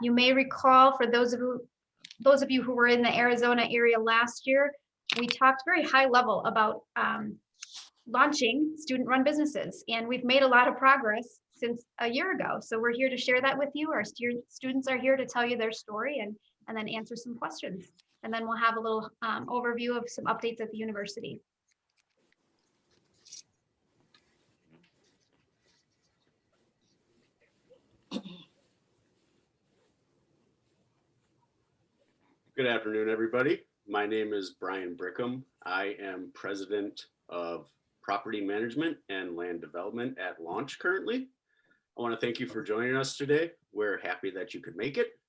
You may recall, for those of you who were in the Arizona area last year, we talked very high level about launching student-run businesses, and we've made a lot of progress since a year ago. So we're here to share that with you. Our students are here to tell you their story and then answer some questions. And then we'll have a little overview of some updates at the university. Good afternoon, everybody. My name is Brian Brickham. I am president of property management and land development at Launch currently. I want to thank you for joining us today. We're happy that you could make it.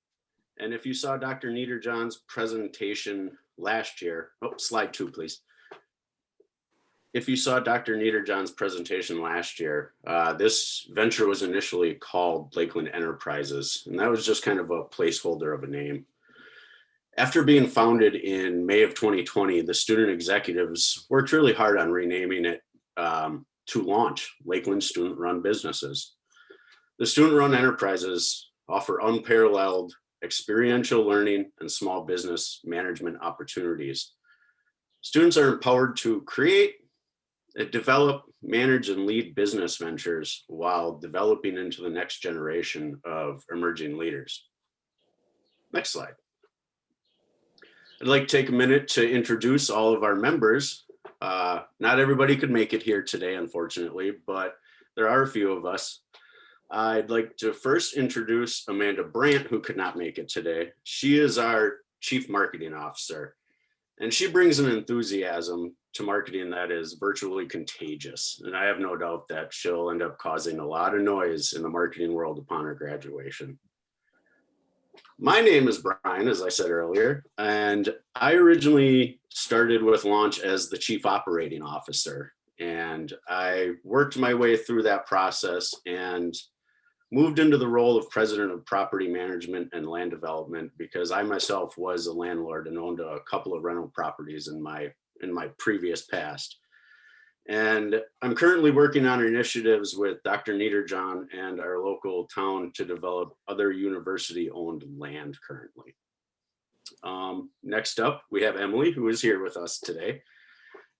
And if you saw Dr. Niederjohn's presentation last year, slide 2, please. If you saw Dr. Niederjohn's presentation last year, this venture was initially called Lakeland Enterprises, and that was just kind of a placeholder of a name. After being founded in May of 2020, the student executives worked really hard on renaming it to Launch, Lakeland Student-Run Businesses. The student-run enterprises offer unparalleled experiential learning and small business management opportunities. Students are empowered to create, develop, manage, and lead business ventures while developing into the next generation of emerging leaders. Next slide. I'd like to take a minute to introduce all of our members. Not everybody could make it here today, unfortunately, but there are a few of us. I'd like to first introduce Amanda Brandt, who could not make it today. She is our Chief Marketing Officer, and she brings an enthusiasm to marketing that is virtually contagious. And I have no doubt that she'll end up causing a lot of noise in the marketing world upon her graduation. My name is Brian, as I said earlier, and I originally started with Launch as the Chief Operating Officer. And I worked my way through that process and moved into the role of President of Property Management and Land Development because I myself was a landlord and owned a couple of rental properties in my previous past. And I'm currently working on initiatives with Dr. Niederjohn and our local town to develop other university-owned land currently. Next up, we have Emily, who is here with us today.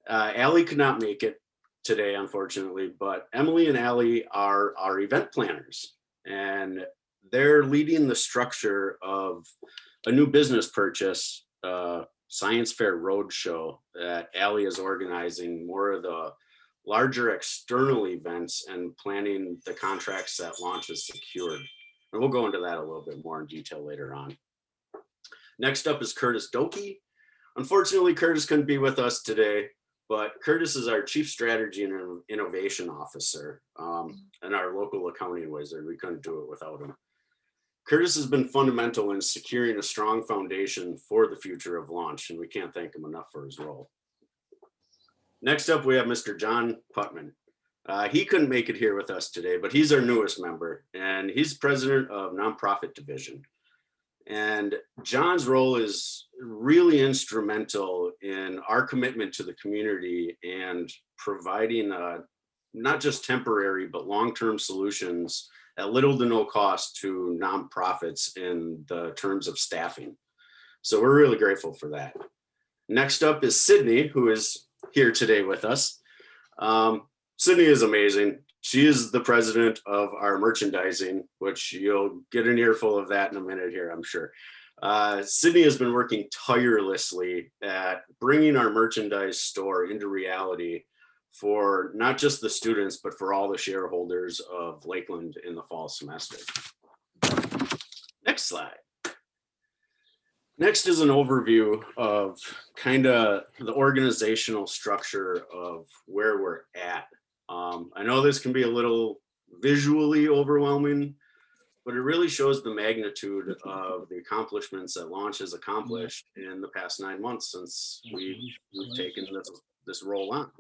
Allie could not make it today, unfortunately, but Emily and Allie are our event planners, and they're leading the structure of a new business purchase, Science Fair Roadshow that Allie is organizing more of the larger external events and planning the contracts that Launch has secured. And we'll go into that a little bit more in detail later on. Next up is Curtis Doki. Unfortunately, Curtis couldn't be with us today, but Curtis is our Chief Strategy and Innovation Officer and our local accounting wizard. We couldn't do it without him. Curtis has been fundamental in securing a strong foundation for the future of Launch, and we can't thank him enough for his role. Next up, we have Mr. John Putman. He couldn't make it here with us today, but he's our newest member, and he's president of Nonprofit Division. And John's role is really instrumental in our commitment to the community and providing not just temporary, but long-term solutions at little to no cost to nonprofits in the terms of staffing. So we're really grateful for that. Next up is Sydney, who is here today with us. Sydney is amazing. She is the president of our merchandising, which you'll get an earful of that in a minute here, I'm sure. Sydney has been working tirelessly at bringing our merchandise store into reality for not just the students, but for all the shareholders of Lakeland in the fall semester. Next slide. Next is an overview of kind of the organizational structure of where we're at. I know this can be a little visually overwhelming, but it really shows the magnitude of the accomplishments that Launch has accomplished in the past 9 months since we've taken this role on.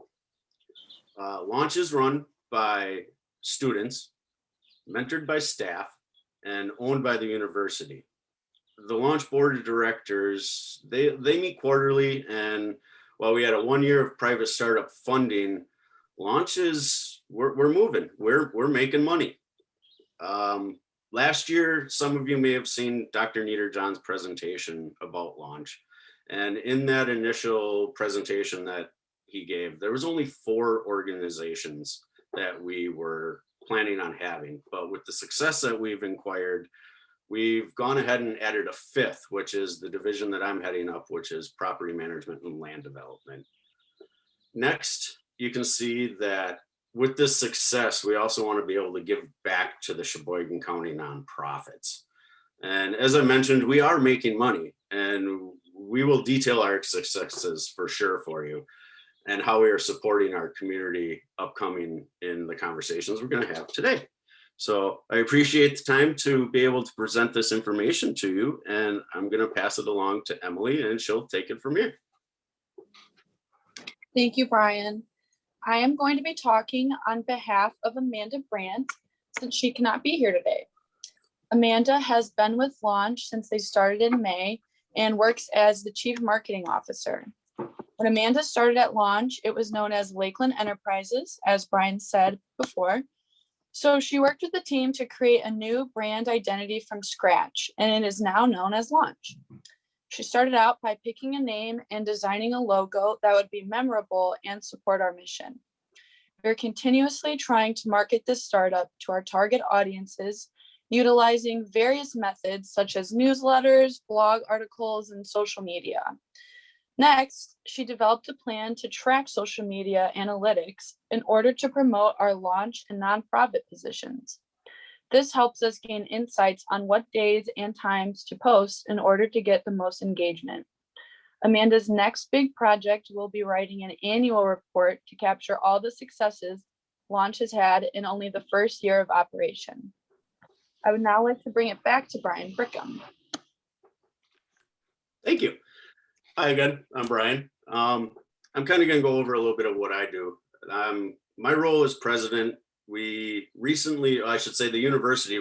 Launch is run by students, mentored by staff, and owned by the university. The Launch board of directors, they meet quarterly, and while we had a 1 year of private startup funding, Launch is, we're moving, we're making money. last year, some of you may have seen Dr. Niederjohn's presentation about launch. And in that initial presentation that he gave, there was only 4 organizations that we were planning on having. But with the success that we've acquired, we've gone ahead and added a 5th, which is the division that I'm heading up, which is property management and land development. Next, you can see that with this success, we also want to be able to give back to the Sheboygan County nonprofits. And as I mentioned, we are making money, and we will detail our successes for sure for you and how we are supporting our community upcoming in the conversations we're going to have today. So I appreciate the time to be able to present this information to you, and I'm going to pass it along to Emily, and she'll take it from here. Thank you, Brian. I am going to be talking on behalf of Amanda Brandt since she cannot be here today. Amanda has been with Launch since they started in May and works as the Chief Marketing Officer. When Amanda started at Launch, it was known as Lakeland Enterprises, as Brian said before. So she worked with the team to create a new brand identity from scratch, and it is now known as Launch. She started out by picking a name and designing a logo that would be memorable and support our mission. We're continuously trying to market this startup to our target audiences, utilizing various methods such as newsletters, blog articles, and social media. Next, she developed a plan to track social media analytics in order to promote our launch and nonprofit positions. This helps us gain insights on what days and times to post in order to get the most engagement. Amanda's next big project will be writing an annual report to capture all the successes Launch has had in only the first year of operation. I would now like to bring it back to Brian Brickham. Thank you. Hi again, I'm Brian. I'm kind of going to go over a little bit of what I do. My role as president, we recently, I should say the university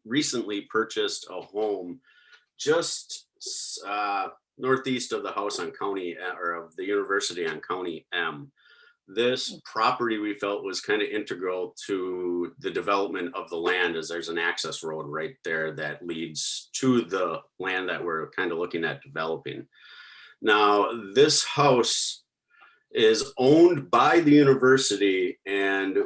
recently purchased a home just northeast of the house on County, or of the university on County M. This property we felt was kind of integral to the development of the land, as there's an access road right there that leads to the land that we're kind of looking at developing. Now, this house is owned by the university, and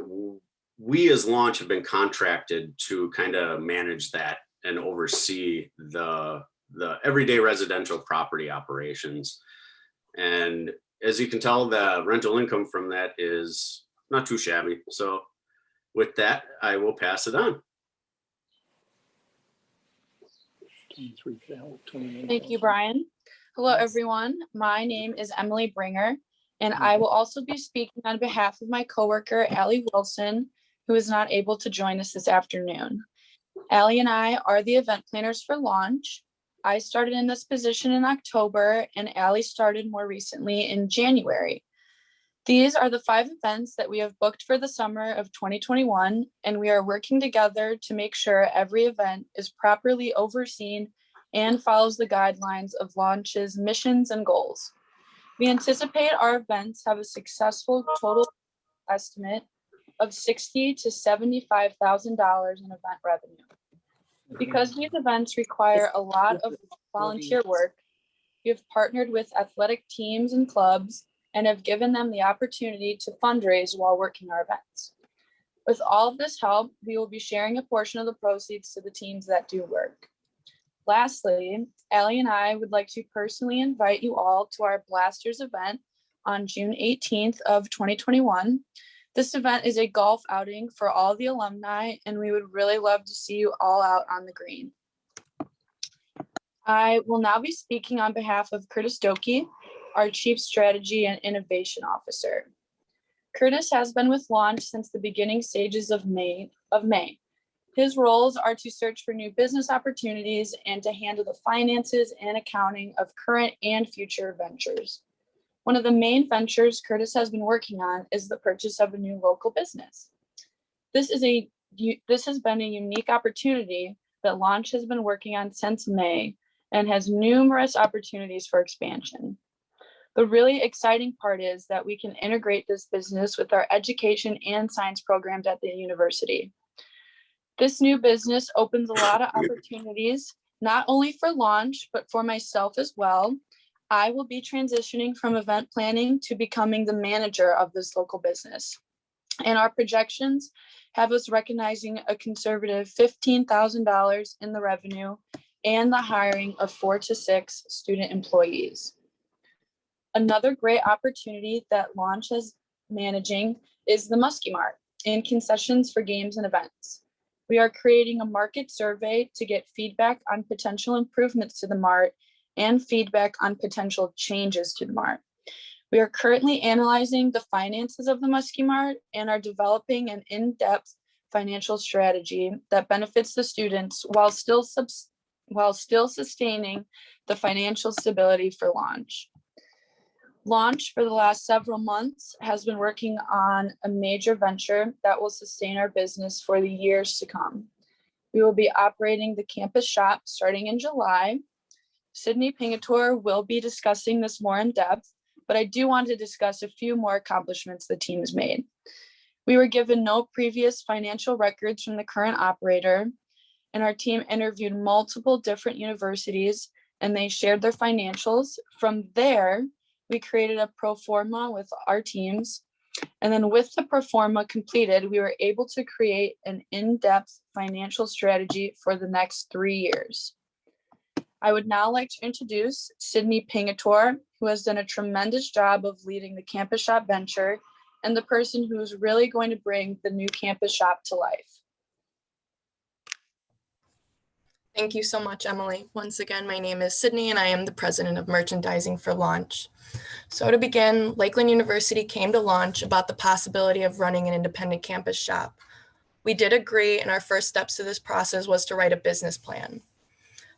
we as Launch have been contracted to kind of manage that and oversee the everyday residential property operations. And as you can tell, the rental income from that is not too shabby. So with that, I will pass it on. Thank you, Brian. Hello, everyone. My name is Emily Bringer, and I will also be speaking on behalf of my coworker, Allie Wilson, who is not able to join us this afternoon. Allie and I are the event planners for Launch. I started in this position in October, and Allie started more recently in January. These are the 5 events that we have booked for the summer of 2021, and we are working together to make sure every event is properly overseen and follows the guidelines of Launch's missions and goals. We anticipate our events have a successful total estimate of $60,000 to $75,000 in event revenue. Because these events require a lot of volunteer work, we have partnered with athletic teams and clubs and have given them the opportunity to fundraise while working our events. With all of this help, we will be sharing a portion of the proceeds to the teams that do work. Lastly, Allie and I would like to personally invite you all to our Blasters event on June 18th of 2021. This event is a golf outing for all the alumni, and we would really love to see you all out on the green. I will now be speaking on behalf of Curtis Doki, our Chief Strategy and Innovation Officer. Curtis has been with Launch since the beginning stages of May. His roles are to search for new business opportunities and to handle the finances and accounting of current and future ventures. One of the main ventures Curtis has been working on is the purchase of a new local business. This has been a unique opportunity that Launch has been working on since May and has numerous opportunities for expansion. The really exciting part is that we can integrate this business with our education and science programs at the university. This new business opens a lot of opportunities, not only for Launch, but for myself as well. I will be transitioning from event planning to becoming the manager of this local business. And our projections have us recognizing a conservative $15,000 in the revenue and the hiring of 4 to 6 student employees. Another great opportunity that Launch is managing is the Muskie Mart and concessions for games and events. We are creating a market survey to get feedback on potential improvements to the Mart and feedback on potential changes to the Mart. We are currently analyzing the finances of the Muskie Mart and are developing an in-depth financial strategy that benefits the students while still sustaining the financial stability for Launch. Launch for the last several months has been working on a major venture that will sustain our business for the years to come. We will be operating the campus shop starting in July. Sydney Pingator will be discussing this more in depth, but I do want to discuss a few more accomplishments the team has made. We were given no previous financial records from the current operator, and our team interviewed multiple different universities and they shared their financials. From there, we created a pro forma with our teams. And then with the pro forma completed, we were able to create an in-depth financial strategy for the next 3 years. I would now like to introduce Sydney Pingator, who has done a tremendous job of leading the campus shop venture and the person who is really going to bring the new campus shop to life. Thank you so much, Emily. Once again, my name is Sydney and I am the president of merchandising for Launch. So to begin, Lakeland University came to Launch about the possibility of running an independent campus shop. We did agree, and our first steps to this process was to write a business plan.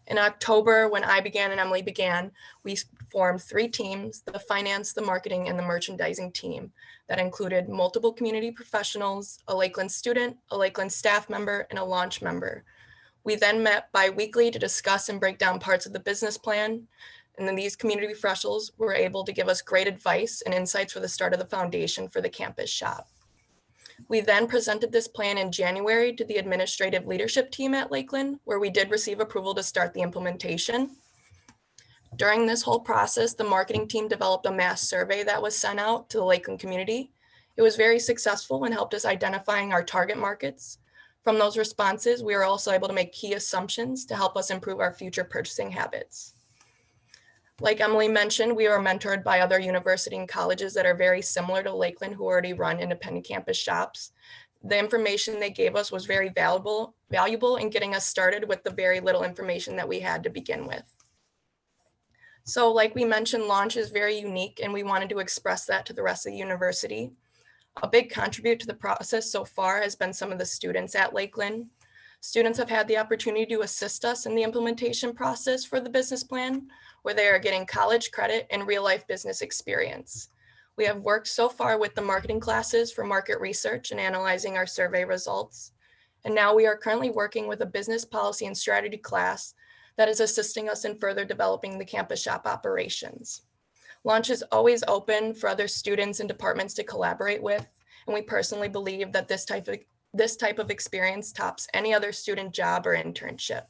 In October, when I began and Emily began, we formed 3 teams: the finance, the marketing, and the merchandising team that included multiple community professionals, a Lakeland student, a Lakeland staff member, and a Launch member. We then met bi-weekly to discuss and break down parts of the business plan. And then these community professionals were able to give us great advice and insights for the start of the foundation for the campus shop. We then presented this plan in January to the administrative leadership team at Lakeland, where we did receive approval to start the implementation. During this whole process, the marketing team developed a mass survey that was sent out to the Lakeland community. It was very successful and helped us identifying our target markets. From those responses, we were also able to make key assumptions to help us improve our future purchasing habits. Like Emily mentioned, we are mentored by other university and colleges that are very similar to Lakeland who already run independent campus shops. The information they gave us was very valuable in getting us started with the very little information that we had to begin with. So like we mentioned, Launch is very unique and we wanted to express that to the rest of the university. A big contribute to the process so far has been some of the students at Lakeland. Students have had the opportunity to assist us in the implementation process for the business plan, where they are getting college credit and real life business experience. We have worked so far with the marketing classes for market research and analyzing our survey results. And now we are currently working with a business policy and strategy class that is assisting us in further developing the campus shop operations. Launch is always open for other students and departments to collaborate with, and we personally believe that this type of experience tops any other student job or internship.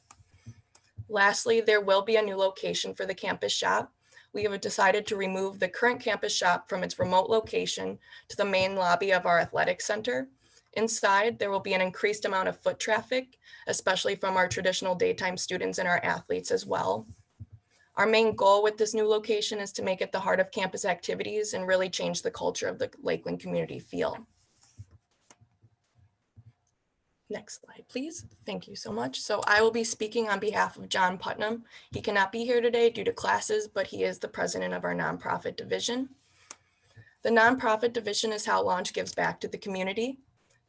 Lastly, there will be a new location for the campus shop. We have decided to remove the current campus shop from its remote location to the main lobby of our athletic center. Inside, there will be an increased amount of foot traffic, especially from our traditional daytime students and our athletes as well. Our main goal with this new location is to make it the heart of campus activities and really change the culture of the Lakeland community feel. Next slide, please. Thank you so much. So I will be speaking on behalf of John Putnam. He cannot be here today due to classes, but he is the president of our nonprofit division. The nonprofit division is how Launch gives back to the community.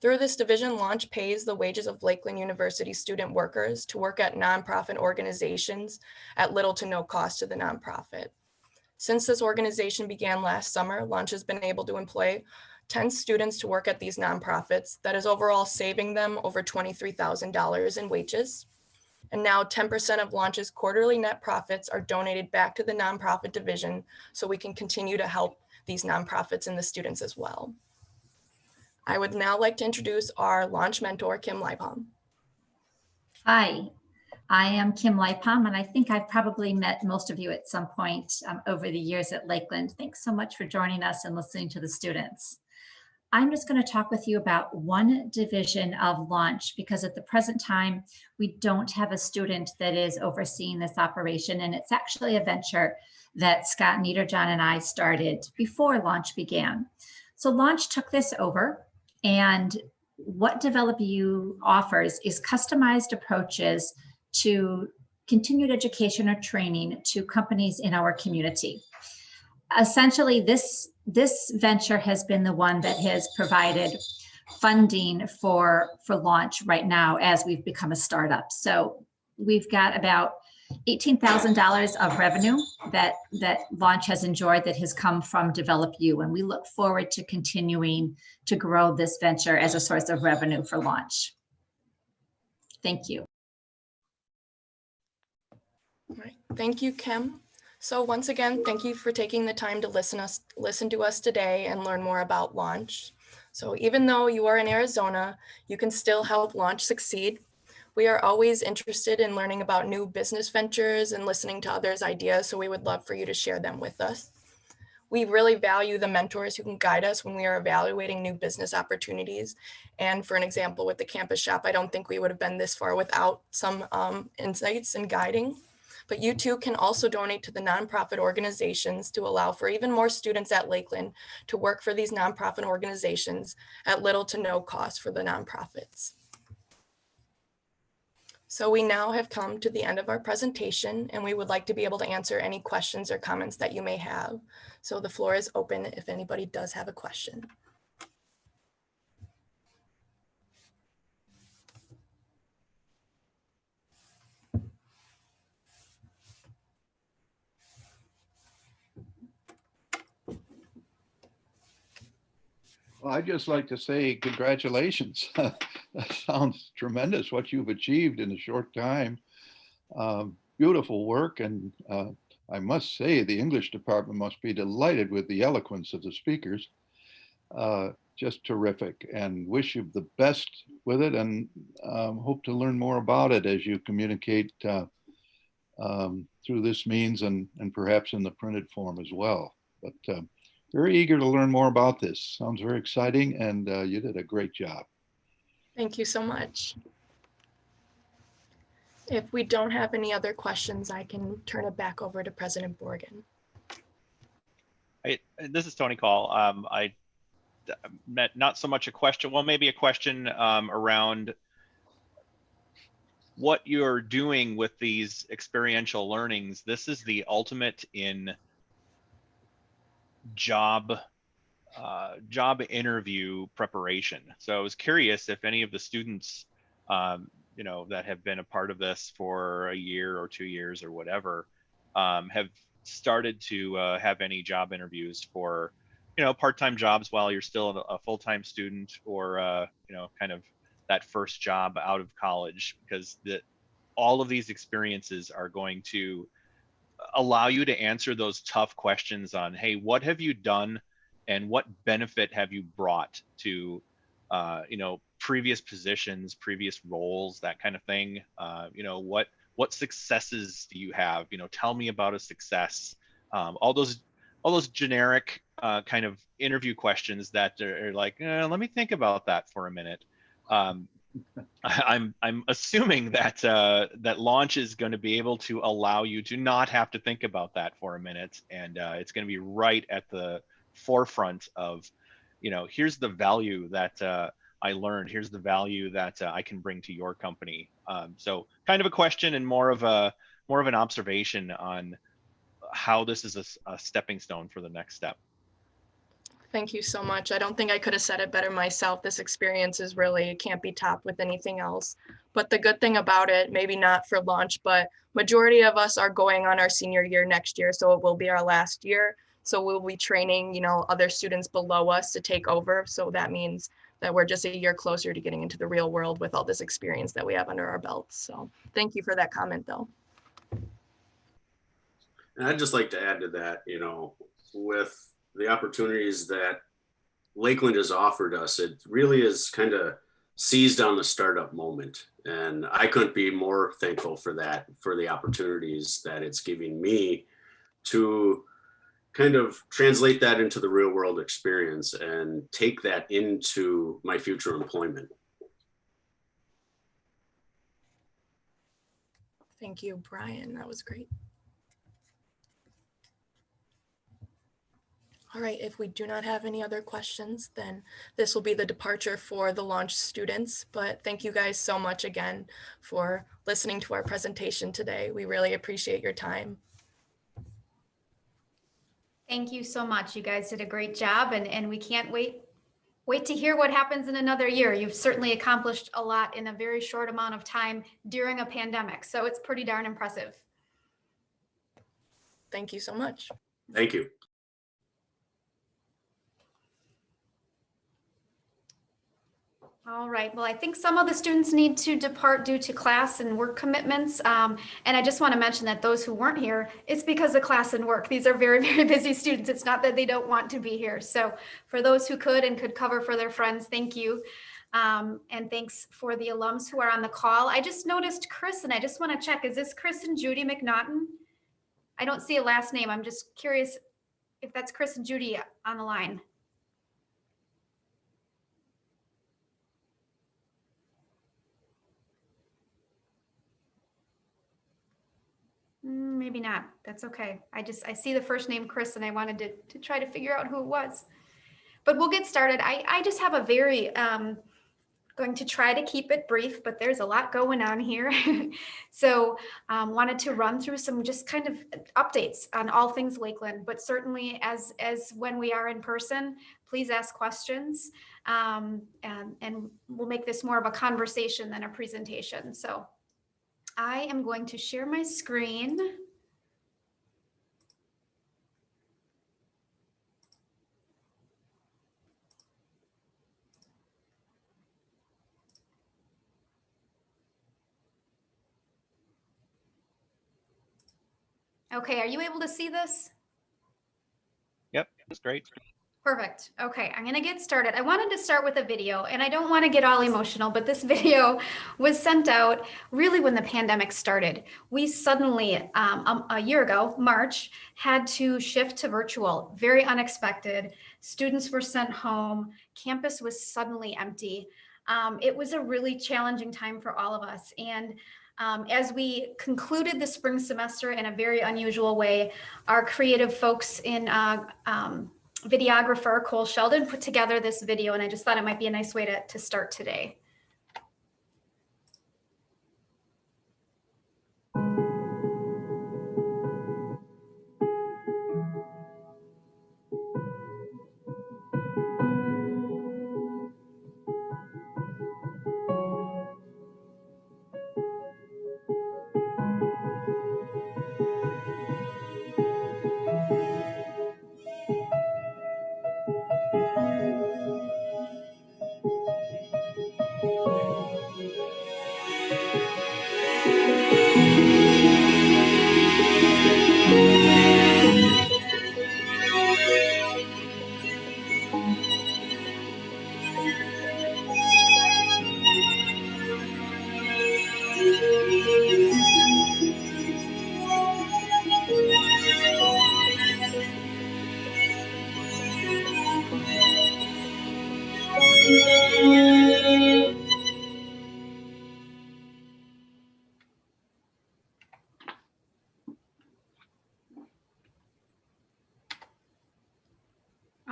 Through this division, Launch pays the wages of Lakeland University student workers to work at nonprofit organizations at little to no cost to the nonprofit. Since this organization began last summer, Launch has been able to employ 10 students to work at these nonprofits. That is overall saving them over $23,000 in wages. And now 10% of Launch's quarterly net profits are donated back to the nonprofit division so we can continue to help these nonprofits and the students as well. I would now like to introduce our Launch mentor, Kim Leibholm. Hi, I am Kim Lipom, and I think I've probably met most of you at some point over the years at Lakeland. Thanks so much for joining us and listening to the students. I'm just going to talk with you about one division of Launch because at the present time, we don't have a student that is overseeing this operation, and it's actually a venture that Scott Niederjohn and I started before Launch began. So Launch took this over, and what Develop U offers is customized approaches to continued education or training to companies in our community. Essentially, this venture has been the one that has provided funding for Launch right now as we've become a startup. So we've got about $18,000 of revenue that Launch has enjoyed that has come from Develop U, and we look forward to continuing to grow this venture as a source of revenue for Launch. Thank you. All right. Thank you, Kim. So once again, thank you for taking the time to listen to us today and learn more about Launch. So even though you are in Arizona, you can still help Launch succeed. We are always interested in learning about new business ventures and listening to others' ideas, so we would love for you to share them with us. We really value the mentors who can guide us when we are evaluating new business opportunities. And for an example, with the campus shop, I don't think we would have been this far without some insights and guiding. But you too can also donate to the nonprofit organizations to allow for even more students at Lakeland to work for these nonprofit organizations at little to no cost for the nonprofits. So we now have come to the end of our presentation, and we would like to be able to answer any questions or comments that you may have. So the floor is open if anybody does have a question. Well, I'd just like to say congratulations. That sounds tremendous what you've achieved in a short time. Beautiful work. And I must say the English department must be delighted with the eloquence of the speakers. Just terrific, and wish you the best with it, and hope to learn more about it as you communicate through this means and perhaps in the printed form as well. But very eager to learn more about this. Sounds very exciting, and you did a great job. Thank you so much. If we don't have any other questions, I can turn it back over to President Borgen. This is Tony Call. I met not so much a question, well, maybe a question around what you're doing with these experiential learnings. This is the ultimate in job interview preparation. So I was curious if any of the students, you know, that have been a part of this for a year or 2 years or whatever, have started to have any job interviews for, you know, part-time jobs while you're still a full-time student, or you know, kind of that first job out of college, because all of these experiences are going to allow you to answer those tough questions on, hey, what have you done and what benefit have you brought to you know, previous positions, previous roles, that kind of thing. You know, what successes do you have? You know, tell me about a success. All those generic kind of interview questions that are like, let me think about that for a minute. I'm assuming that that Launch is going to be able to allow you to not have to think about that for a minute, and it's going to be right at the forefront of, you know, here's the value that I learned. Here's the value that I can bring to your company. So kind of a question and more of an observation on how this is a stepping stone for the next step. Thank you so much. I don't think I could have said it better myself. This experience is really, can't be topped with anything else. But the good thing about it, maybe not for Launch, but majority of us are going on our senior year next year. So it will be our last year. So we'll be training, you know, other students below us to take over. So that means that we're just a year closer to getting into the real world with all this experience that we have under our belts. So thank you for that comment though. And I'd just like to add to that, you know, with the opportunities that Lakeland has offered us, it really is kind of seized on the startup moment. And I couldn't be more thankful for that, for the opportunities that it's giving me to kind of translate that into the real world experience and take that into my future employment. Thank you, Brian. That was great. All right, if we do not have any other questions, then this will be the departure for the launch students. But thank you guys so much again for listening to our presentation today. We really appreciate your time. Thank you so much. You guys did a great job, and we can't wait to hear what happens in another year. You've certainly accomplished a lot in a very short amount of time during a pandemic. So it's pretty darn impressive. Thank you so much. Thank you. All right, well, I think some of the students need to depart due to class and work commitments. And I just want to mention that those who weren't here, it's because of class and work. These are very, very busy students. It's not that they don't want to be here. So for those who could and could cover for their friends, thank you. And thanks for the alums who are on the call. I just noticed Chris, and I just want to check, is this Chris and Judy McNaughton? I don't see a last name. I'm just curious if that's Chris and Judy on the line. Maybe not. That's okay. I see the first name Chris, and I wanted to try to figure out who it was. But we'll get started. I just have a very going to try to keep it brief, but there's a lot going on here. So wanted to run through some just kind of updates on all things Lakeland, but certainly as when we are in person, please ask questions, and we'll make this more of a conversation than a presentation. So I am going to share my screen. Okay, are you able to see this? Yep, that's great. Perfect. Okay, I'm gonna get started. I wanted to start with a video, and I don't want to get all emotional, but this video was sent out really when the pandemic started. We suddenly, a year ago, March, had to shift to virtual, very unexpected. Students were sent home. Campus was suddenly empty. It was a really challenging time for all of us. And as we concluded the spring semester in a very unusual way, our creative folks in videographer Cole Sheldon put together this video, and I just thought it might be a nice way to start today.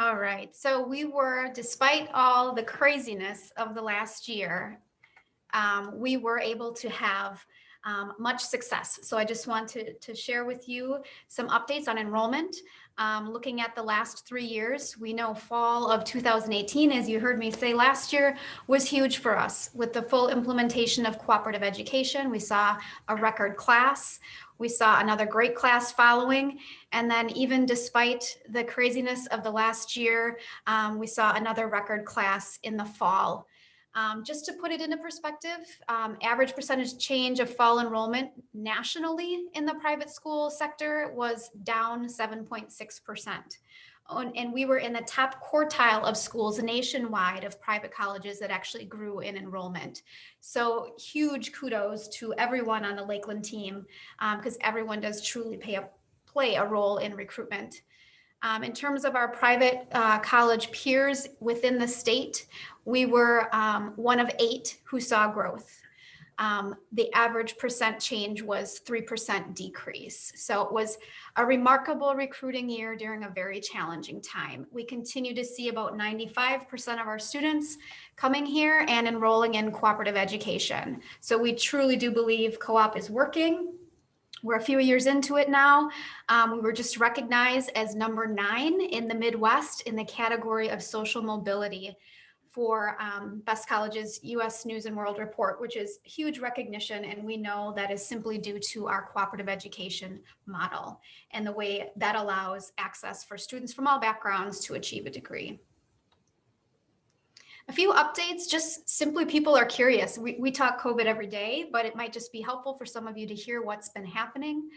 All right, so we were, despite all the craziness of the last year, we were able to have much success. So I just want to share with you some updates on enrollment. Looking at the last 3 years, we know fall of 2018, as you heard me say last year, was huge for us. With the full implementation of cooperative education, we saw a record class. We saw another great class following. And then even despite the craziness of the last year, we saw another record class in the fall. Just to put it into perspective, average percentage change of fall enrollment nationally in the private school sector was down 7.6%. And we were in the top quartile of schools nationwide of private colleges that actually grew in enrollment. So huge kudos to everyone on the Lakeland team, because everyone does truly play a role in recruitment. In terms of our private college peers within the state, we were one of 8 who saw growth. The average percent change was 3% decrease. So it was a remarkable recruiting year during a very challenging time. We continue to see about 95% of our students coming here and enrolling in cooperative education. So we truly do believe co-op is working. We're a few years into it now. We were just recognized as number 9 in the Midwest in the category of social mobility for Best Colleges US News and World Report, which is huge recognition. And we know that is simply due to our cooperative education model and the way that allows access for students from all backgrounds to achieve a degree. A few updates, just simply people are curious. We talk COVID every day, but it might just be helpful for some of you to hear what's been happening.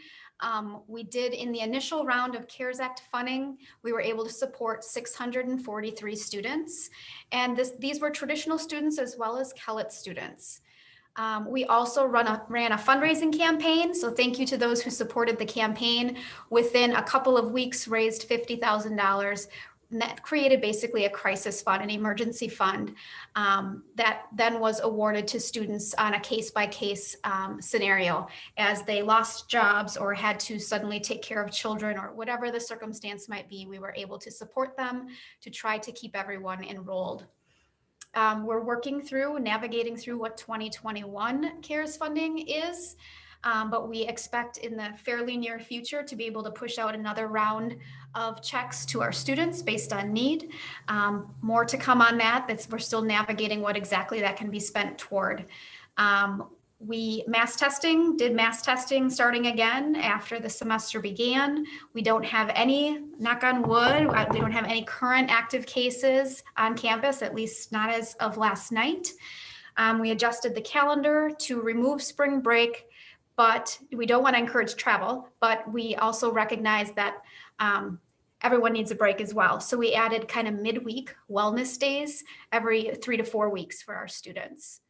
We did in the initial round of CARES Act funding, we were able to support 643 students. And these were traditional students as well as Kellett students. We also ran a fundraising campaign. So thank you to those who supported the campaign. Within a couple of weeks, raised $50,000. That created basically a crisis fund, an emergency fund that then was awarded to students on a case-by-case scenario as they lost jobs or had to suddenly take care of children or whatever the circumstance might be. We were able to support them to try to keep everyone enrolled. We're navigating through what 2021 CARES funding is. But we expect in the fairly near future to be able to push out another round of checks to our students based on need. More to come on that. We're still navigating what exactly that can be spent toward. We did mass testing starting again after the semester began. We don't have any, knock on wood, we don't have any current active cases on campus, at least not as of last night. We adjusted the calendar to remove spring break, but we don't want to encourage travel, but we also recognize that everyone needs a break as well. So we added kind of midweek wellness days every 3 to 4 weeks for our students.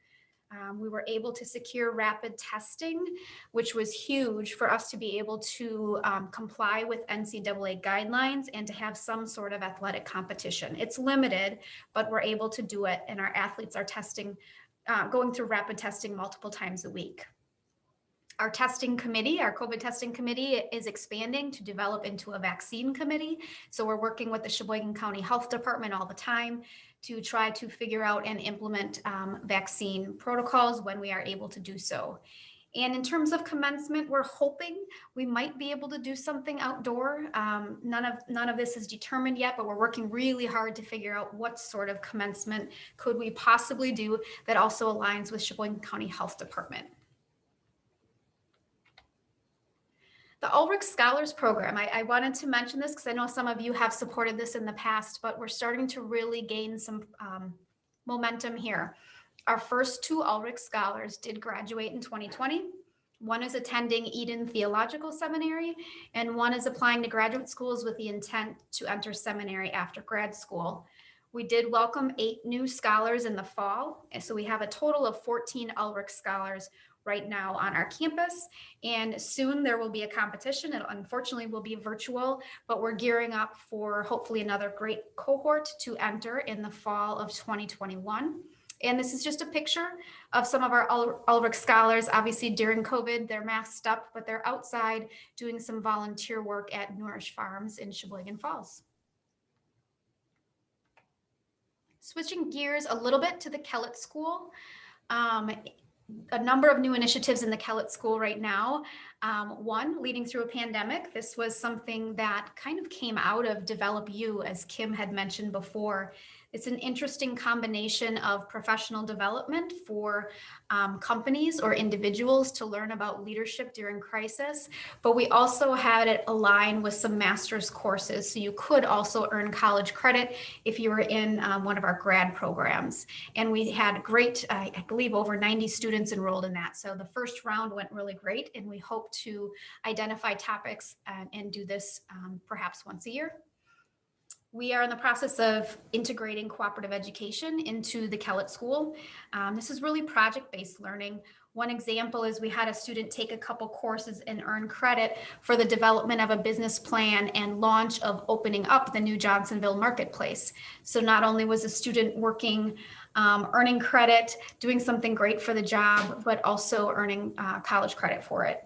We were able to secure rapid testing, which was huge for us to be able to comply with NCAA guidelines and to have some sort of athletic competition. It's limited, but we're able to do it, and our athletes are going through rapid testing multiple times a week. Our testing committee, our COVID testing committee, is expanding to develop into a vaccine committee. So we're working with the Sheboygan County Health Department all the time to try to figure out and implement vaccine protocols when we are able to do so. And in terms of commencement, we're hoping we might be able to do something outdoor. None of this is determined yet, but we're working really hard to figure out what sort of commencement could we possibly do that also aligns with Sheboygan County Health Department. The Ulrich Scholars Program, I wanted to mention this because I know some of you have supported this in the past, but we're starting to really gain some momentum here. Our first 2 Ulrich Scholars did graduate in 2020. One is attending Eden Theological Seminary, and one is applying to graduate schools with the intent to enter seminary after grad school. We did welcome 8 new scholars in the fall, and so we have a total of 14 Ulrich Scholars right now on our campus, and soon there will be a competition. It unfortunately will be virtual, but we're gearing up for hopefully another great cohort to enter in the fall of 2021. And this is just a picture of some of our Ulrich Scholars. Obviously during COVID, they're masked up, but they're outside doing some volunteer work at Nourish Farms in Sheboygan Falls. Switching gears a little bit to the Kellett School. A number of new initiatives in the Kellett School right now. One, leading through a pandemic. This was something that kind of came out of Develop U, as Kim had mentioned before. It's an interesting combination of professional development for companies or individuals to learn about leadership during crisis, but we also had it align with some master's courses. So you could also earn college credit if you were in one of our grad programs. And we had great, I believe over 90 students enrolled in that. So the first round went really great, and we hope to identify topics and do this perhaps once a year. We are in the process of integrating cooperative education into the Kellett School. This is really project-based learning. One example is we had a student take a couple courses and earn credit for the development of a business plan and launch of opening up the new Johnsonville marketplace. So not only was the student working, earning credit, doing something great for the job, but also earning college credit for it.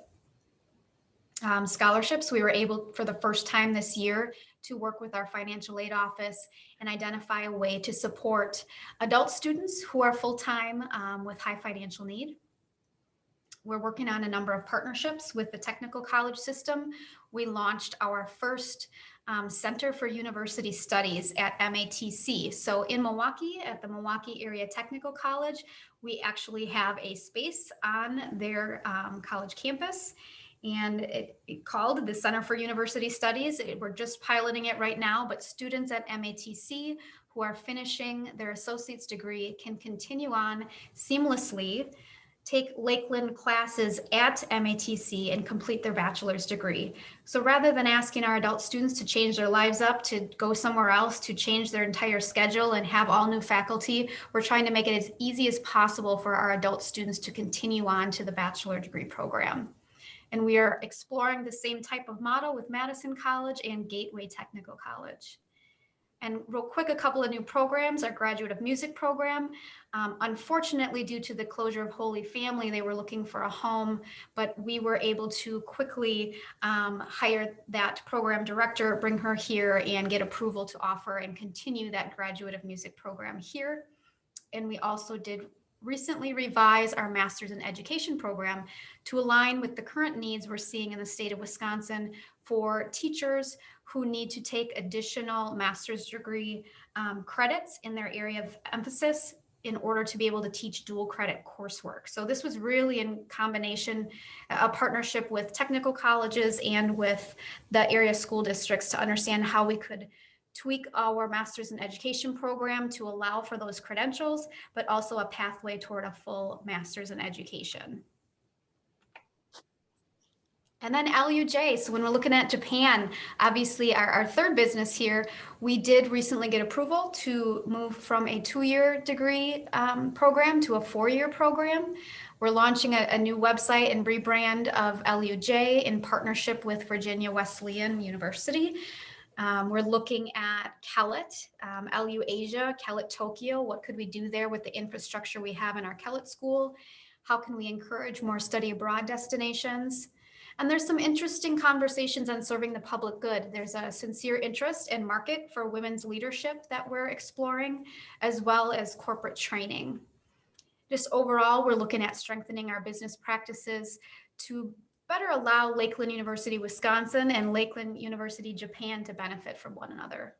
Scholarships, we were able for the first time this year to work with our financial aid office and identify a way to support adult students who are full-time with high financial need. We're working on a number of partnerships with the technical college system. We launched our first Center for University Studies at MATC. So in Milwaukee, at the Milwaukee Area Technical College, we actually have a space on their college campus. And it called the Center for University Studies. We're just piloting it right now, but students at MATC who are finishing their associate's degree can continue on seamlessly, take Lakeland classes at MATC and complete their bachelor's degree. So rather than asking our adult students to change their lives up, to go somewhere else, to change their entire schedule and have all new faculty, we're trying to make it as easy as possible for our adult students to continue on to the bachelor degree program. And we are exploring the same type of model with Madison College and Gateway Technical College. And real quick, a couple of new programs, our Graduate of Music program. Unfortunately, due to the closure of Holy Family, they were looking for a home, but we were able to quickly hire that program director, bring her here and get approval to offer and continue that Graduate of Music program here. And we also did recently revise our Master's in Education program to align with the current needs we're seeing in the state of Wisconsin for teachers who need to take additional master's degree credits in their area of emphasis in order to be able to teach dual credit coursework. So this was really in combination, a partnership with technical colleges and with the area school districts to understand how we could tweak our Master's in Education program to allow for those credentials, but also a pathway toward a full Master's in Education. And then LUJ, so when we're looking at Japan, obviously our third business here, we did recently get approval to move from a 2-year degree program to a 4-year program. We're launching a new website and rebrand of LUJ in partnership with Virginia Wesleyan University. We're looking at Kellett, LU Asia, Kellett Tokyo. What could we do there with the infrastructure we have in our Kellett school? How can we encourage more study abroad destinations? And there's some interesting conversations on serving the public good. There's a sincere interest and market for women's leadership that we're exploring, as well as corporate training. Just overall, we're looking at strengthening our business practices to better allow Lakeland University, Wisconsin and Lakeland University, Japan to benefit from one another.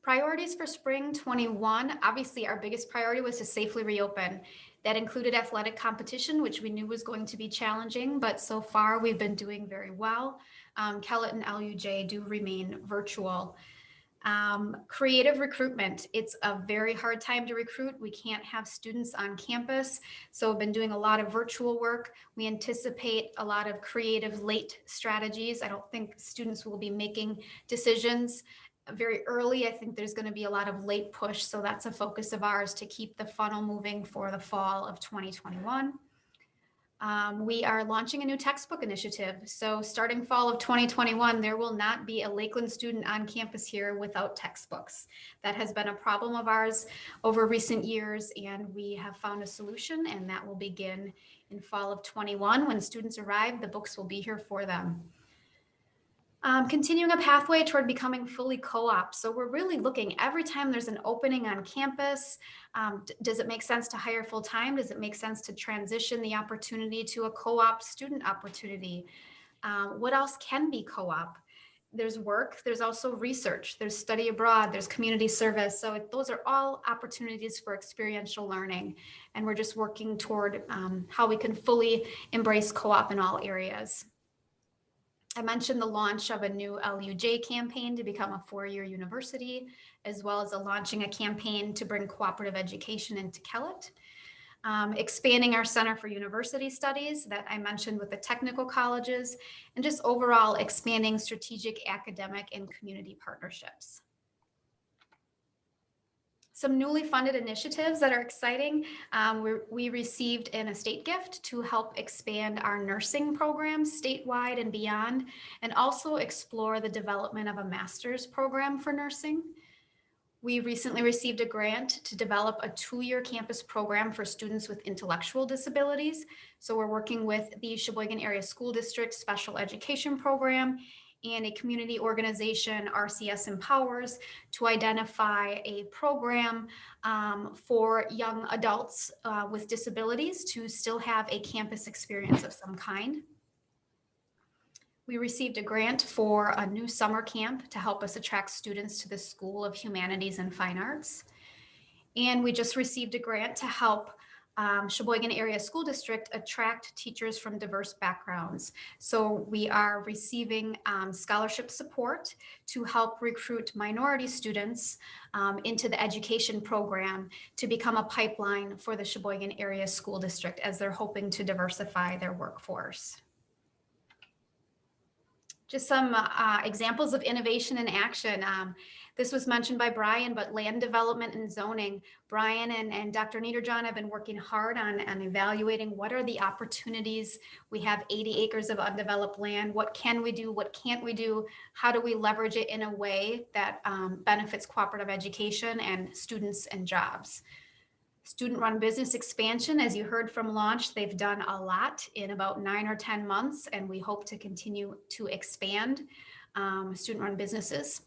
Priorities for spring 21. Obviously, our biggest priority was to safely reopen. That included athletic competition, which we knew was going to be challenging, but so far we've been doing very well. Kellett and LUJ do remain virtual. Creative recruitment. It's a very hard time to recruit. We can't have students on campus. So we've been doing a lot of virtual work. We anticipate a lot of creative late strategies. I don't think students will be making decisions very early. I think there's going to be a lot of late push. So that's a focus of ours to keep the funnel moving for the fall of 2021. We are launching a new textbook initiative. So starting fall of 2021, there will not be a Lakeland student on campus here without textbooks. That has been a problem of ours over recent years, and we have found a solution, and that will begin in fall of 21. When students arrive, the books will be here for them. Continuing a pathway toward becoming fully co-op. So we're really looking every time there's an opening on campus, does it make sense to hire full-time? Does it make sense to transition the opportunity to a co-op student opportunity? What else can be co-op? There's work, there's also research, there's study abroad, there's community service. So those are all opportunities for experiential learning. And we're just working toward how we can fully embrace co-op in all areas. I mentioned the launch of a new LUJ campaign to become a 4-year university, as well as launching a campaign to bring cooperative education into Kellett. expanding our Center for University Studies that I mentioned with the technical colleges, and just overall expanding strategic academic and community partnerships. Some newly funded initiatives that are exciting. We received an estate gift to help expand our nursing programs statewide and beyond, and also explore the development of a master's program for nursing. We recently received a grant to develop a 2-year campus program for students with intellectual disabilities. So we're working with the Sheboygan Area School District Special Education Program and a community organization, RCS Empowers, to identify a program for young adults with disabilities to still have a campus experience of some kind. We received a grant for a new summer camp to help us attract students to the School of Humanities and Fine Arts. And we just received a grant to help Sheboygan Area School District attract teachers from diverse backgrounds. So we are receiving scholarship support to help recruit minority students into the education program to become a pipeline for the Sheboygan Area School District as they're hoping to diversify their workforce. Just some examples of innovation in action. This was mentioned by Brian, but land development and zoning. Brian and Dr. Niederjohn have been working hard on evaluating what are the opportunities. We have 80 acres of undeveloped land. What can we do? What can't we do? How do we leverage it in a way that benefits cooperative education and students and jobs? Student-run business expansion, as you heard from launch, they've done a lot in about 9 or 10 months, and we hope to continue to expand student-run businesses.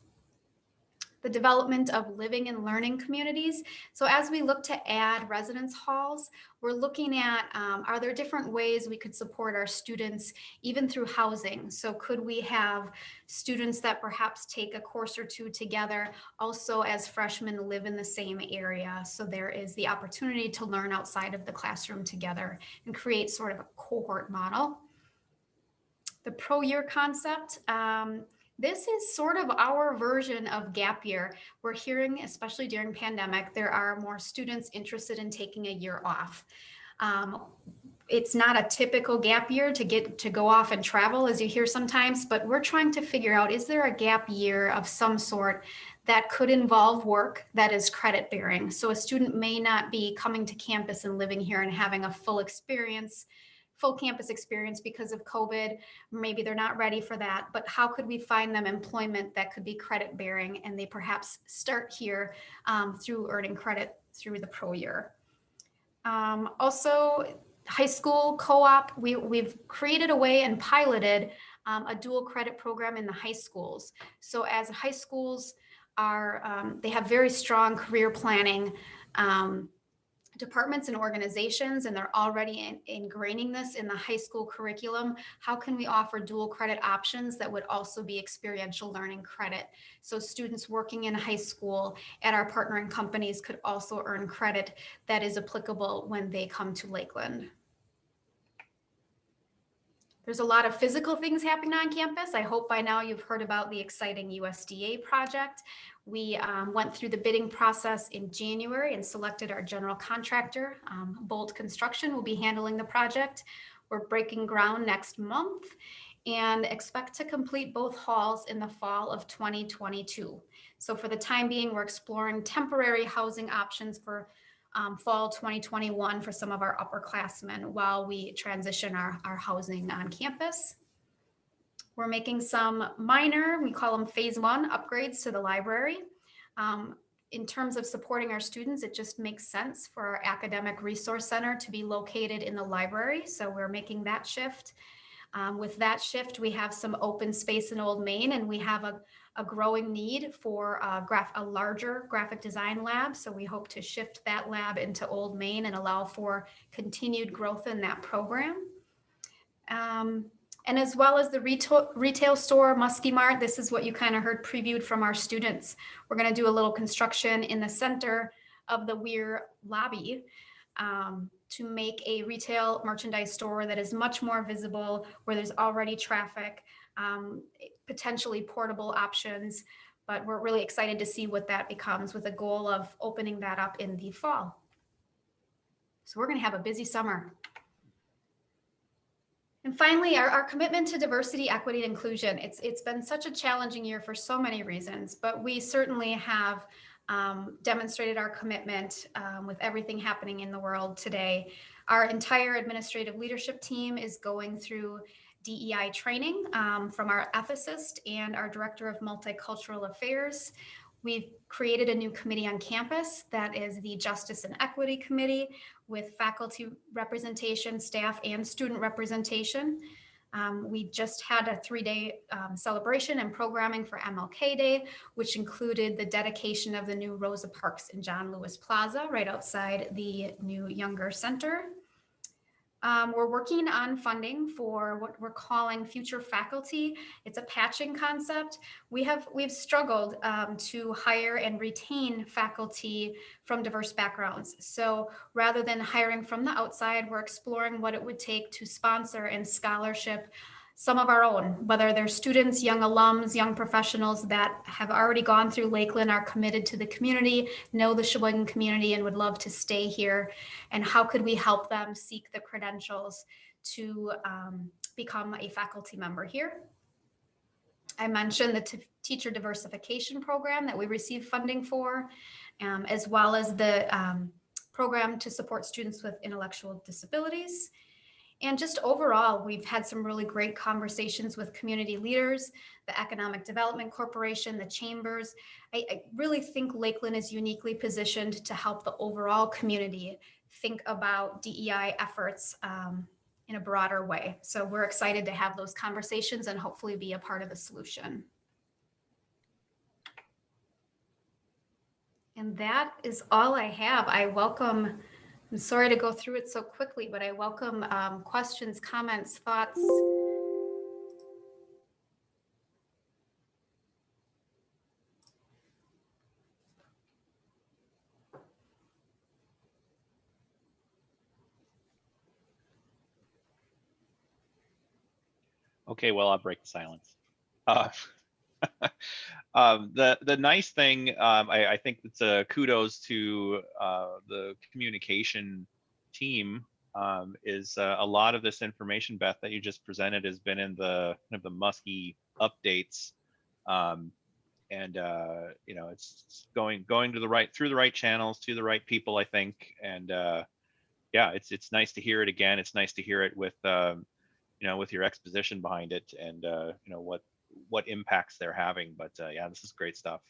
The development of living and learning communities. So as we look to add residence halls, we're looking at, are there different ways we could support our students even through housing? So could we have students that perhaps take a course or two together also as freshmen live in the same area? So there is the opportunity to learn outside of the classroom together and create sort of a cohort model. The pro-year concept. This is sort of our version of gap year. We're hearing, especially during pandemic, there are more students interested in taking a year off. It's not a typical gap year to go off and travel, as you hear sometimes, but we're trying to figure out, is there a gap year of some sort that could involve work that is credit bearing? So a student may not be coming to campus and living here and having a full campus experience because of COVID. Maybe they're not ready for that, but how could we find them employment that could be credit bearing and they perhaps start here through earning credit through the pro year. Also, high school co-op, we've created a way and piloted a dual credit program in the high schools. So as high schools are, they have very strong career planning departments and organizations, and they're already ingraining this in the high school curriculum. How can we offer dual credit options that would also be experiential learning credit? So students working in high school at our partnering companies could also earn credit that is applicable when they come to Lakeland. There's a lot of physical things happening on campus. I hope by now you've heard about the exciting USDA project. We went through the bidding process in January and selected our general contractor. Bolt Construction will be handling the project. We're breaking ground next month and expect to complete both halls in the fall of 2022. So for the time being, we're exploring temporary housing options for fall 2021 for some of our upperclassmen while we transition our housing on campus. We're making some minor, we call them phase 1 upgrades to the library. In terms of supporting our students, it just makes sense for our academic resource center to be located in the library. So we're making that shift. With that shift, we have some open space in Old Main, and we have a growing need for a larger graphic design lab. So we hope to shift that lab into Old Main and allow for continued growth in that program. And as well as the retail store, Muskie Mart, this is what you kind of heard previewed from our students. We're going to do a little construction in the center of the Weir lobby to make a retail merchandise store that is much more visible, where there's already traffic, potentially portable options, but we're really excited to see what that becomes with a goal of opening that up in the fall. So we're going to have a busy summer. And finally, our commitment to diversity, equity, and inclusion. It's been such a challenging year for so many reasons, but we certainly have demonstrated our commitment with everything happening in the world today. Our entire administrative leadership team is going through DEI training from our ethicist and our director of multicultural affairs. We've created a new committee on campus that is the Justice and Equity Committee with faculty representation, staff, and student representation. We just had a 3-day celebration and programming for MLK Day, which included the dedication of the new Rosa Parks in John Lewis Plaza, right outside the new Younger Center. We're working on funding for what we're calling future faculty. It's a patching concept. We've struggled to hire and retain faculty from diverse backgrounds. So rather than hiring from the outside, we're exploring what it would take to sponsor and scholarship some of our own, whether they're students, young alums, young professionals that have already gone through Lakeland, are committed to the community, know the Sheboygan community, and would love to stay here. And how could we help them seek the credentials to become a faculty member here? I mentioned the teacher diversification program that we receive funding for, as well as the program to support students with intellectual disabilities. And just overall, we've had some really great conversations with community leaders, the Economic Development Corporation, the chambers. I really think Lakeland is uniquely positioned to help the overall community think about DEI efforts in a broader way. So we're excited to have those conversations and hopefully be a part of the solution. And that is all I have. I'm sorry to go through it so quickly, but I welcome questions, comments, thoughts. Okay, well, I'll break the silence. The nice thing, I think it's a kudos to the communication team, is a lot of this information, Beth, that you just presented has been in the kind of the musky updates, and you know, it's going to the right, through the right channels, to the right people, I think, and yeah, it's nice to hear it again. It's nice to hear it with you know, with your exposition behind it, and you know, what impacts they're having. But yeah, this is great stuff.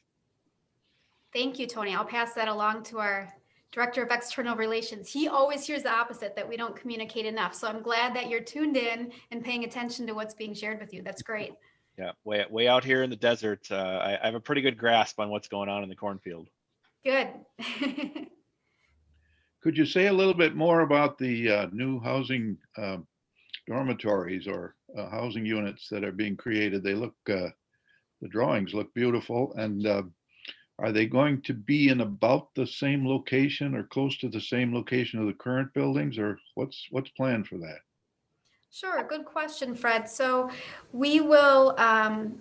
Thank you, Tony. I'll pass that along to our Director of External Relations. He always hears the opposite, that we don't communicate enough. So I'm glad that you're tuned in and paying attention to what's being shared with you. That's great. Yeah, way out here in the desert, I have a pretty good grasp on what's going on in the cornfield. Good. Could you say a little bit more about the new housing dormitories or housing units that are being created? They look, the drawings look beautiful. And are they going to be in about the same location or close to the same location of the current buildings, or what's planned for that? Sure, good question, Fred. So we will,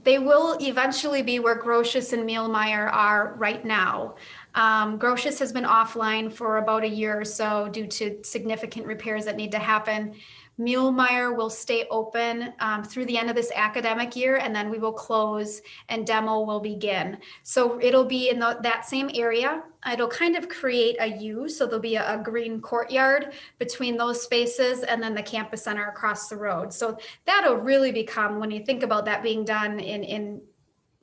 they will eventually be where Grotius and Mielmeyer are right now. Grotius has been offline for about a year or so due to significant repairs that need to happen. Mielmeyer will stay open through the end of this academic year, and then we will close and demo will begin. So it'll be in that same area. It'll kind of create a U, so there'll be a green courtyard between those spaces and then the campus center across the road. So that'll really become, when you think about that being done in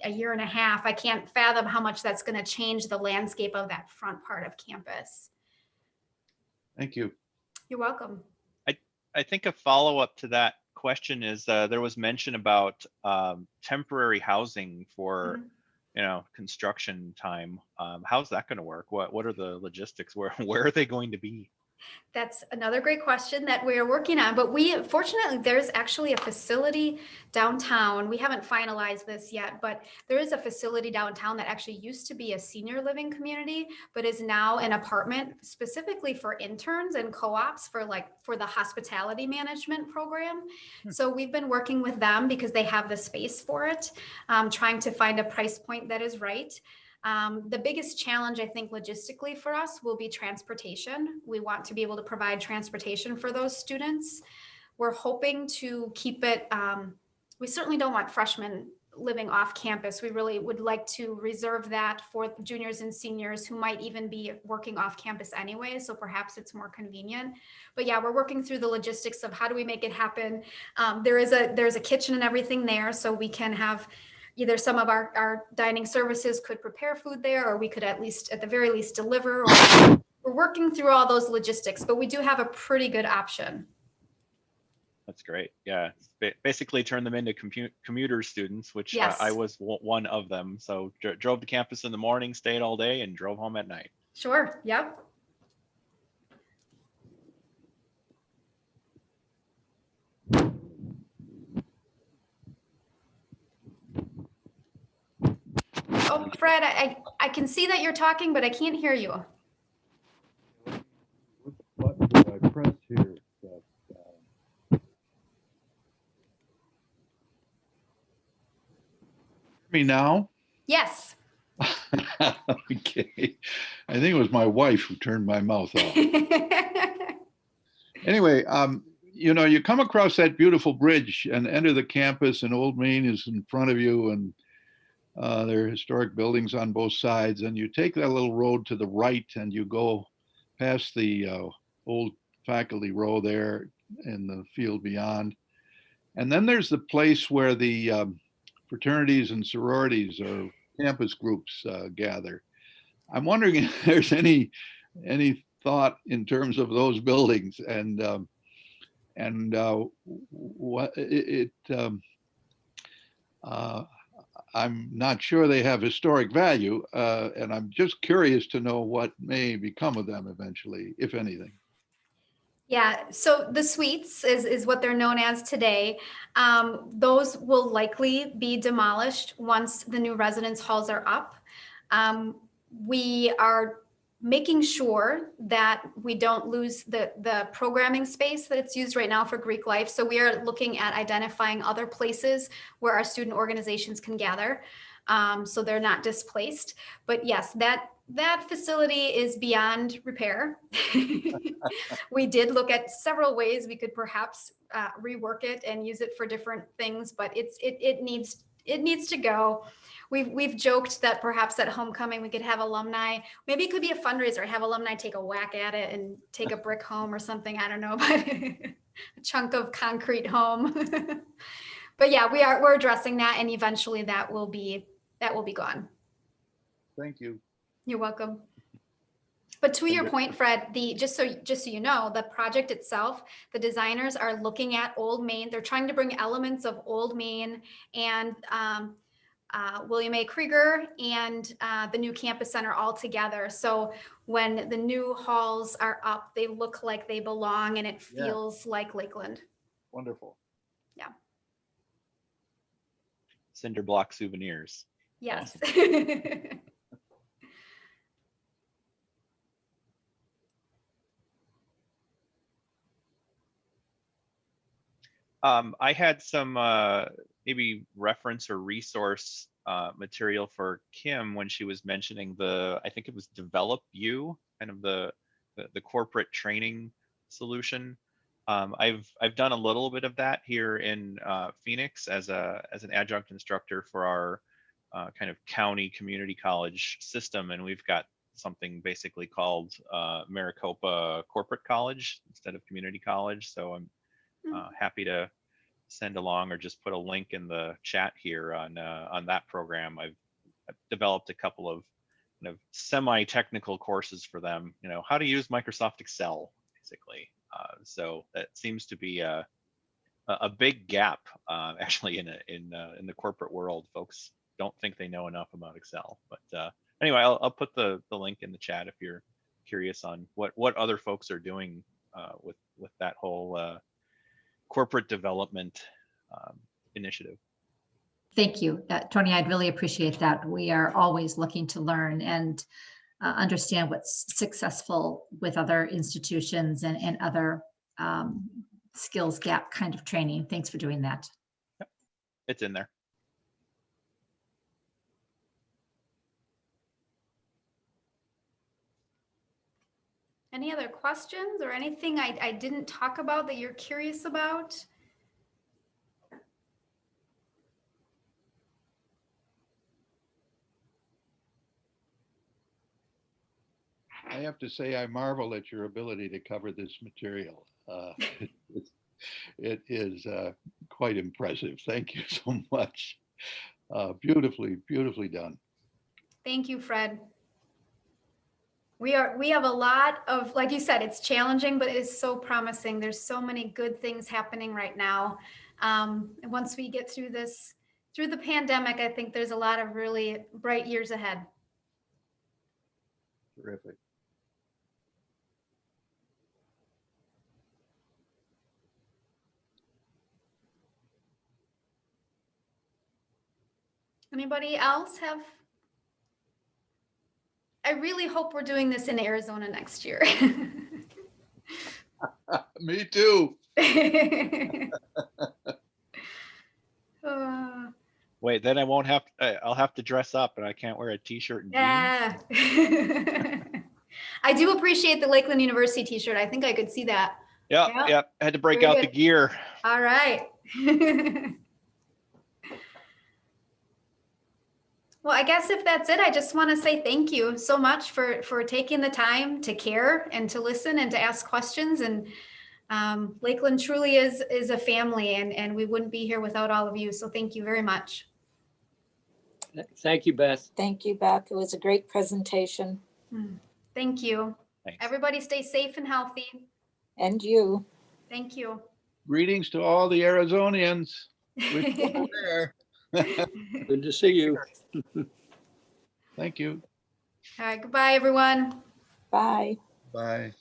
a year and a half, I can't fathom how much that's going to change the landscape of that front part of campus. Thank you. You're welcome. I think a follow-up to that question is there was mention about temporary housing for you know, construction time. How's that going to work? What are the logistics? Where are they going to be? That's another great question that we're working on, but fortunately, there's actually a facility downtown. We haven't finalized this yet, but there is a facility downtown that actually used to be a senior living community, but is now an apartment specifically for interns and co-ops for the hospitality management program. So we've been working with them because they have the space for it, trying to find a price point that is right. The biggest challenge, I think, logistically for us will be transportation. We want to be able to provide transportation for those students. We're hoping to keep it, we certainly don't want freshmen living off campus. We really would like to reserve that for juniors and seniors who might even be working off campus anyway. So perhaps it's more convenient. But yeah, we're working through the logistics of how do we make it happen. There's a kitchen and everything there, so we can have either some of our dining services could prepare food there, or we could at the very least deliver. Or we're working through all those logistics, but we do have a pretty good option. That's great. Yeah, basically turn them into commuter students, which Yes. I was one of them. So drove to campus in the morning, stayed all day, and drove home at night. Sure. Yep. Oh, Fred, I can see that you're talking, but I can't hear you. Which button do I press here? Me now? Yes. Okay. I think it was my wife who turned my mouth off. Anyway, you come across that beautiful bridge and enter the campus, and Old Main is in front of you, and there are historic buildings on both sides. And you take that little road to the right, and you go past the old faculty row there in the field beyond. And then there's the place where the fraternities and sororities or campus groups gather. I'm wondering if there's any thought in terms of those buildings and what it. I'm not sure they have historic value, and I'm just curious to know what may become of them eventually, if anything. Yeah, so the suites is what they're known as today. Those will likely be demolished once the new residence halls are up. We are making sure that we don't lose the programming space that it's used right now for Greek life. So we are looking at identifying other places where our student organizations can gather, so they're not displaced. But yes, that facility is beyond repair. We did look at several ways we could perhaps rework it and use it for different things, but it needs to go. We've joked that perhaps at homecoming we could have alumni. Maybe it could be a fundraiser, have alumni take a whack at it and take a brick home or something. I don't know, but a chunk of concrete home. But yeah, we're addressing that, and eventually that will be gone. Thank you. You're welcome. But to your point, Fred, just so you know, the project itself, the designers are looking at Old Main. They're trying to bring elements of Old Main and William A. Krieger and the new campus center all together. So when the new halls are up, they look like they belong, and it feels like Lakeland. Wonderful. Yeah. Cinder block souvenirs. Yes. Awesome. I had some maybe reference or resource material for Kim when she was mentioning I think it was Develop You, kind of the corporate training solution. I've done a little bit of that here in Phoenix as an adjunct instructor for our kind of county community college system, and we've got something basically called Maricopa Corporate College instead of community college. So I'm happy to send along or just put a link in the chat here on that program. I've developed a couple of kind of semi-technical courses for them. How to use Microsoft Excel, basically. So that seems to be a big gap actually in the corporate world. Folks don't think they know enough about Excel. But anyway, I'll put the link in the chat if you're curious on what other folks are doing with that whole corporate development initiative. Thank you, Tony. I'd really appreciate that. We are always looking to learn and understand what's successful with other institutions and other skills gap kind of training. Thanks for doing that. It's in there. Any other questions or anything I didn't talk about that you're curious about? I have to say, I marvel at your ability to cover this material. It is quite impressive. Thank you so much. Beautifully, beautifully done. Thank you, Fred. We have a lot of, like you said, it's challenging, but it is so promising. There's so many good things happening right now. And once we get through this, through the pandemic, I think there's a lot of really bright years ahead. Terrific. Anybody else have? I really hope we're doing this in Arizona next year. Me too. Uh, Wait, then I won't have, I'll have to dress up and I can't wear a t-shirt and jeans. yeah. I do appreciate the Lakeland University t-shirt. I think I could see that. Yep, Yep. yep. I had to break Very out the good. gear. All right. Well, I guess if that's it, I just want to say thank you so much for taking the time to care and to listen and to ask questions. And Lakeland truly is a family, and we wouldn't be here without all of you. So thank you very much. Thank you, Beth. Thank you, Beth. It was a great presentation. Thank you. Thanks. Everybody stay safe and healthy. And you. Thank you. Greetings to all the Arizonians. We're still there. Good to see you. Thank you. All right. Goodbye, everyone. Bye. Bye.